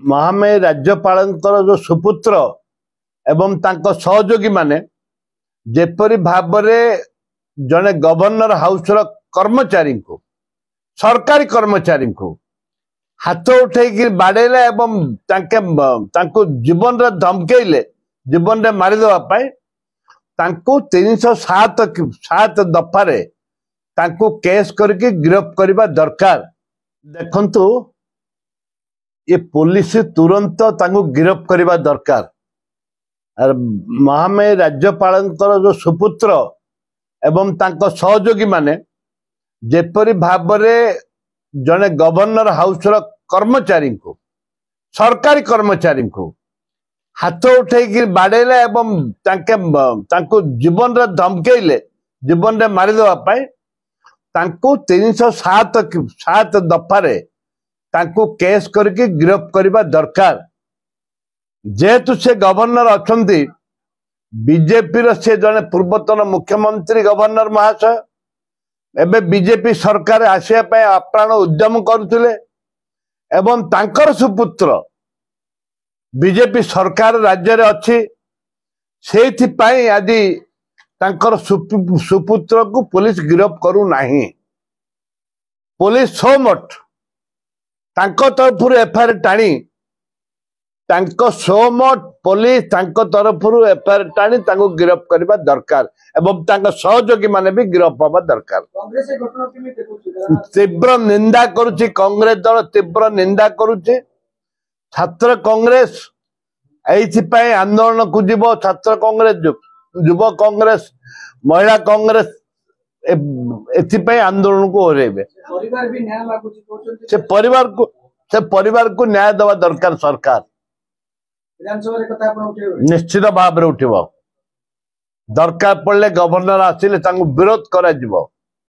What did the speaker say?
महामहिम राज्यपालଙ୍କର जो सुपुत्र एवं तांको सहयोगी माने जेपरी भावरे जने गवर्नर हाउस रो कर्मचारी को सरकारी कर्मचारी को हाथ उठे बाड़ेले एवं तांको जीवन रे धमकेले जीवन रे मारिदेवा पाई तांको 307 दफारे तांको केस करके गिरफ्त करबा दरकार। देखंतु ये पुलिस तुरंत तांको गिरफ्त करबा दरकार। और महामहिम राज्यपालଙ୍କର जो सुपुत्र एवं तांको सहयोगी माने जेपरी भावरे जने गवर्नर हाउस रो कर्मचारी को सरकारी कर्मचारी को हाथ उठे बाड़ेले एवं तांको जीवन रे धमकेले जीवन रे मारिदेवा पाई तांको 307 दफारे तांको केस करके गिरफ्त करबा दरकार। जेहेतु से गवर्नर अछंती बीजेपी रो से जने पूर्वतन मुख्यमंत्री गवर्नर महाशय एबे बीजेपी सरकार आसिया पाई अप्राण उद्यम करुथिले एवं तांकर सुपुत्र बीजेपी सरकार राज्य रे अछि सेथि पाई आदि तांकर सुपुत्र को पुलिस गिरफ्त करू नाही। पुलिस सोमठ तांको तरफ एफआईआर टाणी तांको सोमठ पुलिस तांको तरफ एफआईआर टाणी तांको गिरफ्त करबा दरकार एवं तांको सहयोगी माने भी गिरफ्त होबा दरकार। कांग्रेस ए घटना केमे देखुछि तीव्र निंदा करुछि कांग्रेस दल तीव्र निंदा करुछि। छात्र कांग्रेस एइथिपाई आंदोलन को जीव छात्र कांग्रेस युवा कांग्रेस महिला कांग्रेस एथिपाई आंदोलन को ओरेबे। परिवार भी न्याय मागुछि कहउछन्ति से परिवार को न्याय देवा दरकार सरकार। विधानसभा रे कथा आपण उठेबे निश्चित भाव रे उठिबो दरकार पड़ले गवर्नर आसिले तांको विरोध करा जीवो।